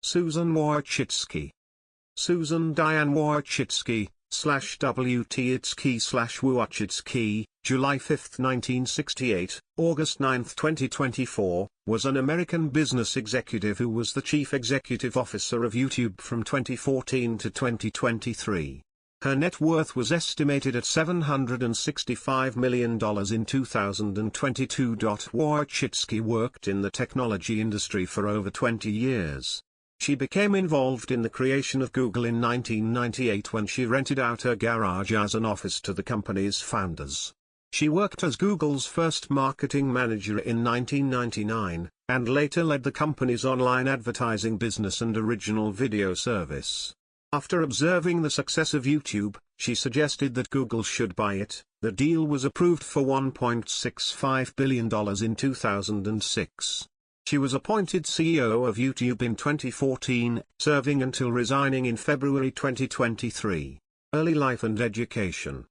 Susan Wojcicki. Susan Diane Wojcicki, /Wojcicki/Wojcicki, July 5, 1968, August 9, 2024, was an American business executive who was the chief executive officer of YouTube from 2014 to 2023. Her net worth was estimated at $765 million in 2022. Wojcicki worked in the technology industry for over 20 years. She became involved in the creation of Google in 1998 when she rented out her garage as an office to the company's founders. She worked as Google's first marketing manager in 1999, and later led the company's online advertising business and original video service. After observing the success of YouTube, she suggested that Google should buy it. The deal was approved for $1.65 billion in 2006. She was appointed CEO of YouTube in 2014, serving until resigning in February 2023. Early life and education.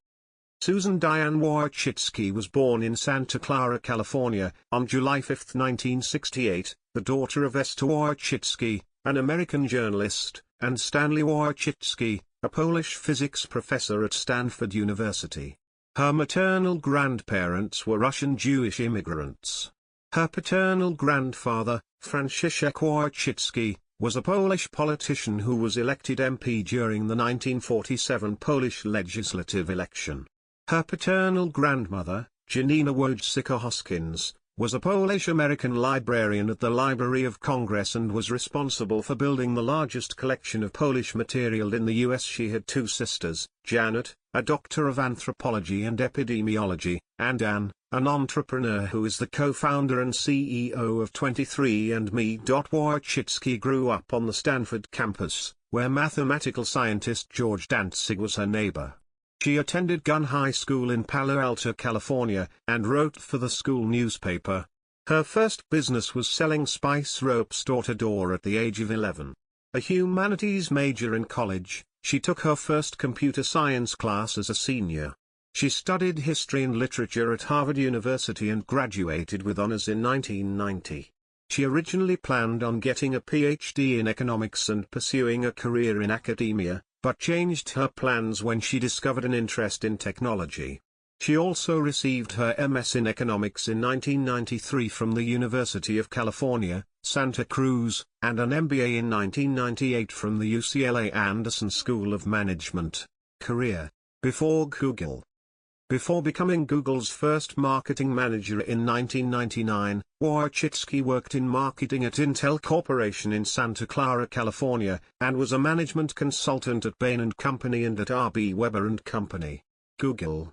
Susan Diane Wojcicki was born in Santa Clara, California, on July 5, 1968, the daughter of Esther Wojcicki, an American journalist, and Stanley Wojcicki, a Polish physics professor at Stanford University. Her maternal grandparents were Russian Jewish immigrants. Her paternal grandfather, Franciszek Wojcicki, was a Polish politician who was elected MP during the 1947 Polish legislative election. Her paternal grandmother, Janina Wojcicki-Hoskins, was a Polish-American librarian at the Library of Congress and was responsible for building the largest collection of Polish material in the U.S. She had two sisters, Janet, a doctor of anthropology and epidemiology, and Anne, an entrepreneur who is the co-founder and CEO of 23andMe. Wojcicki grew up on the Stanford campus, where mathematical scientist George Dantzig was her neighbor. She attended Gunn High School in Palo Alto, California, and wrote for the school newspaper. Her first business was selling spice ropes door-to-door at the age of 11. A humanities major in college, she took her first computer science class as a senior. She studied history and literature at Harvard University and graduated with honors in 1990. She originally planned on getting a PhD in economics and pursuing a career in academia, but changed her plans when she discovered an interest in technology. She also received her MS in economics in 1993 from the University of California, Santa Cruz, and an MBA in 1998 from the UCLA Anderson School of Management. Career. Before Google. Before becoming Google's first marketing manager in 1999, Wojcicki worked in marketing at Intel Corporation in Santa Clara, California, and was a management consultant at Bain & Company and at R.B. Weber & Company. Google.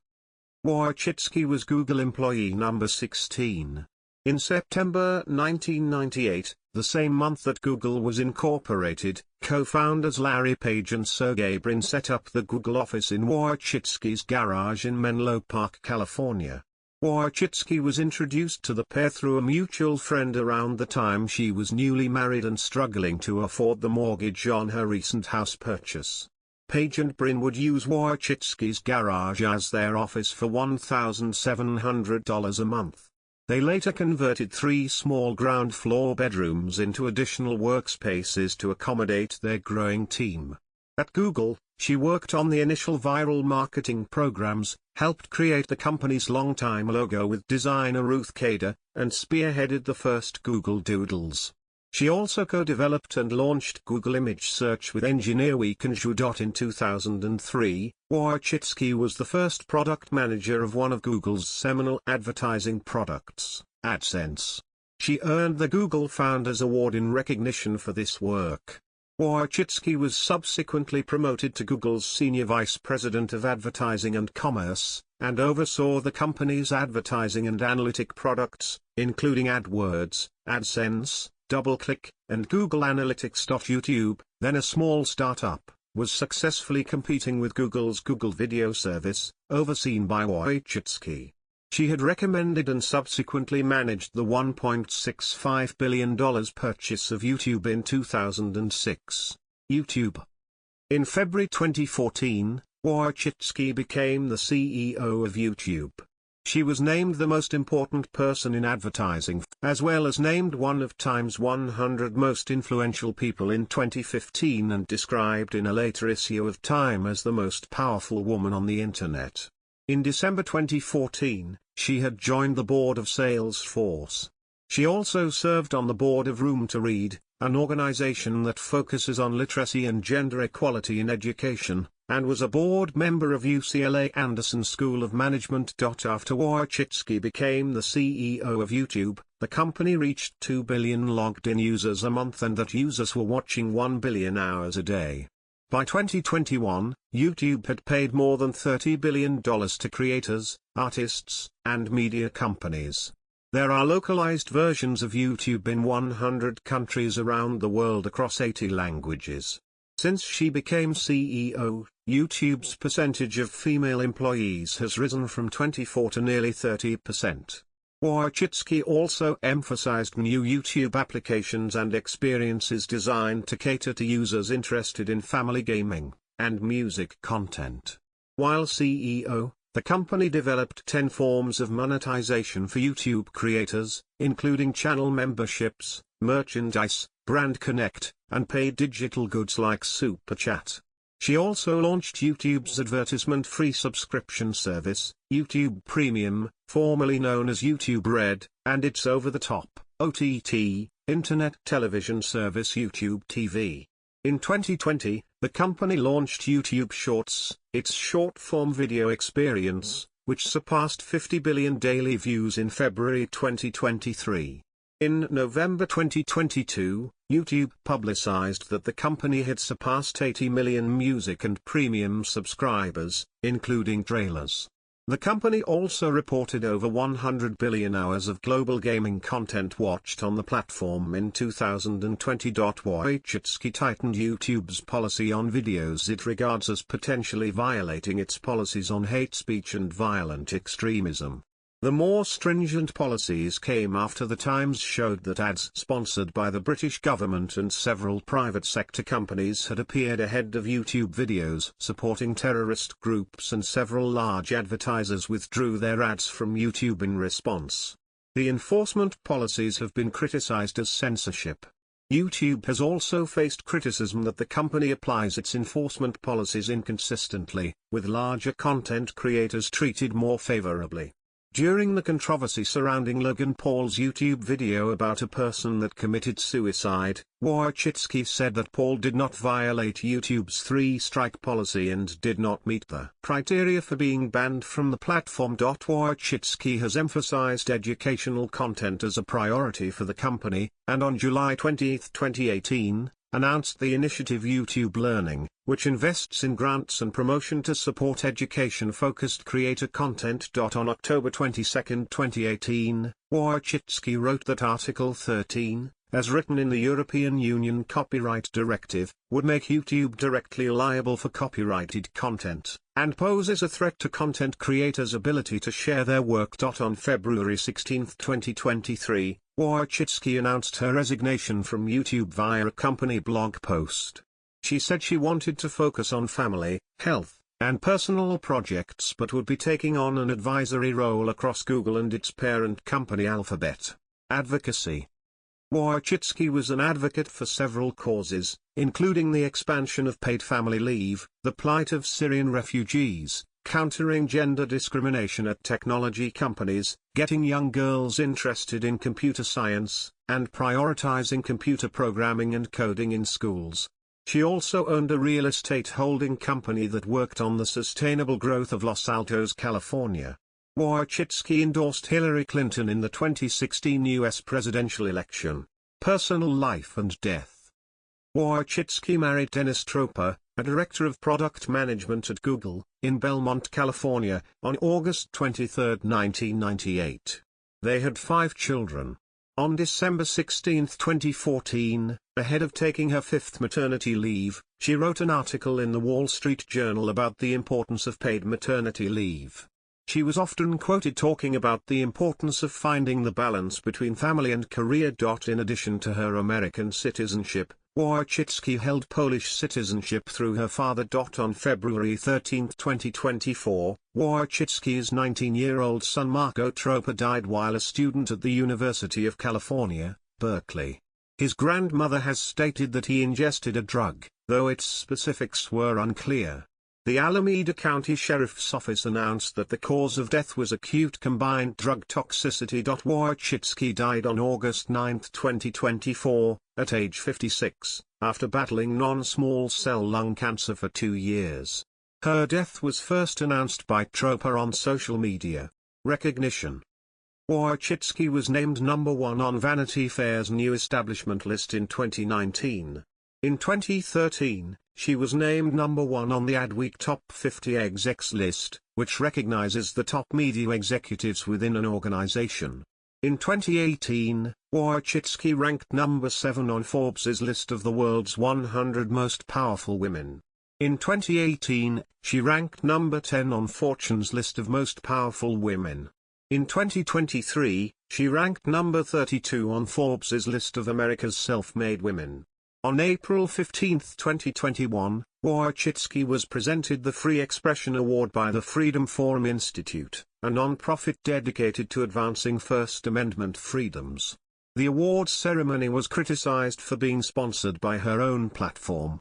Wojcicki was Google employee number 16. In September 1998, the same month that Google was incorporated, co-founders Larry Page and Sergey Brin set up the Google office in Wojcicki's garage in Menlo Park, California. Wojcicki was introduced to the pair through a mutual friend around the time she was newly married and struggling to afford the mortgage on her recent house purchase. Page and Brin would use Wojcicki's garage as their office for $1,700 a month. They later converted 3 small ground-floor bedrooms into additional workspaces to accommodate their growing team. At Google, she worked on the initial viral marketing programs, helped create the company's longtime logo with designer Ruth Kader, and spearheaded the first Google Doodles. She also co-developed and launched Google Image Search with engineer Wei Kanju. In 2003, Wojcicki was the first product manager of one of Google's seminal advertising products, AdSense. She earned the Google Founders Award in recognition for this work. Wojcicki was subsequently promoted to Google's Senior Vice President of Advertising and Commerce, and oversaw the company's advertising and analytic products, including AdWords, AdSense, DoubleClick, and Google Analytics. YouTube, then a small startup, was successfully competing with Google's Google Video Service, overseen by Wojcicki. She had recommended and subsequently managed the $1.65 billion purchase of YouTube in 2006. YouTube. In February 2014, Wojcicki became the CEO of YouTube. She was named the most important person in advertising, as well as named one of Time's 100 most influential people in 2015 and described in a later issue of Time as the most powerful woman on the internet. In December 2014, she had joined the board of Salesforce. She also served on the board of Room to Read, an organization that focuses on literacy and gender equality in education, and was a board member of UCLA Anderson School of Management. After Wojcicki became the CEO of YouTube, the company reached 2 billion logged-in users a month and that users were watching 1 billion hours a day. By 2021, YouTube had paid more than $30 billion to creators, artists, and media companies. There are localized versions of YouTube in 100 countries around the world across 80 languages. Since she became CEO, YouTube's percentage of female employees has risen from 24% to nearly 30%. Wojcicki also emphasized new YouTube applications and experiences designed to cater to users interested in family gaming and music content. While CEO, the company developed 10 forms of monetization for YouTube creators, including channel memberships, merchandise, brand connect, and paid digital goods like Super Chat. She also launched YouTube's advertisement-free subscription service, YouTube Premium, formerly known as YouTube Red, and its over-the-top, OTT, internet television service YouTube TV. In 2020, the company launched YouTube Shorts, its short-form video experience, which surpassed 50 billion daily views in February 2023. In November 2022, YouTube publicized that the company had surpassed 80 million music and premium subscribers, including trailers. The company also reported over 100 billion hours of global gaming content watched on the platform in 2020. Wojcicki tightened YouTube's policy on videos it regards as potentially violating its policies on hate speech and violent extremism. The more stringent policies came after the Times showed that ads sponsored by the British government and several private sector companies had appeared ahead of YouTube videos supporting terrorist groups, and several large advertisers withdrew their ads from YouTube in response. The enforcement policies have been criticized as censorship. YouTube has also faced criticism that the company applies its enforcement policies inconsistently, with larger content creators treated more favorably. During the controversy surrounding Logan Paul's YouTube video about a person that committed suicide, Wojcicki said that Paul did not violate YouTube's 3-strike policy and did not meet the criteria for being banned from the platform. Wojcicki has emphasized educational content as a priority for the company, and on July 20, 2018, announced the initiative YouTube Learning, which invests in grants and promotion to support education-focused creator content. On October 22, 2018, Wojcicki wrote that Article 13, as written in the European Union Copyright Directive, would make YouTube directly liable for copyrighted content, and poses a threat to content creators' ability to share their work. On February 16, 2023, Wojcicki announced her resignation from YouTube via a company blog post. She said she wanted to focus on family, health, and personal projects but would be taking on an advisory role across Google and its parent company Alphabet. Advocacy. Wojcicki was an advocate for several causes, including the expansion of paid family leave, the plight of Syrian refugees, countering gender discrimination at technology companies, getting young girls interested in computer science, and prioritizing computer programming and coding in schools. She also owned a real estate holding company that worked on the sustainable growth of Los Altos, California. Wojcicki endorsed Hillary Clinton in the 2016 U.S. presidential election. Personal life and death. Wojcicki married Dennis Troper, a director of product management at Google, in Belmont, California, on August 23, 1998. They had 5 children. On December 16, 2014, ahead of taking her 5th maternity leave, she wrote an article in the Wall Street Journal about the importance of paid maternity leave. She was often quoted talking about the importance of finding the balance between family and career. In addition to her American citizenship, Wojcicki held Polish citizenship through her father. On February 13, 2024, Wojcicki's 19-year-old son Marco Tropa died while a student at the University of California, Berkeley. His grandmother has stated that he ingested a drug, though its specifics were unclear. The Alameda County Sheriff's Office announced that the cause of death was acute combined drug toxicity. Wojcicki died on August 9, 2024, at age 56, after battling non-small cell lung cancer for 2 years. Her death was first announced by Tropa on social media. Recognition. Wojcicki was named number 1 on Vanity Fair's new establishment list in 2019. In 2013, she was named number 1 on the Adweek Top 50 Execs list, which recognizes the top media executives within an organization. In 2018, Wojcicki ranked number 7 on Forbes' list of the world's 100 most powerful women. In 2018, she ranked number 10 on Fortune's list of most powerful women. In 2023, she ranked number 32 on Forbes' list of America's self-made women. On April 15, 2021, Wojcicki was presented the Free Expression Award by the Freedom Forum Institute, a non-profit dedicated to advancing First Amendment freedoms. The awards ceremony was criticized for being sponsored by her own platform,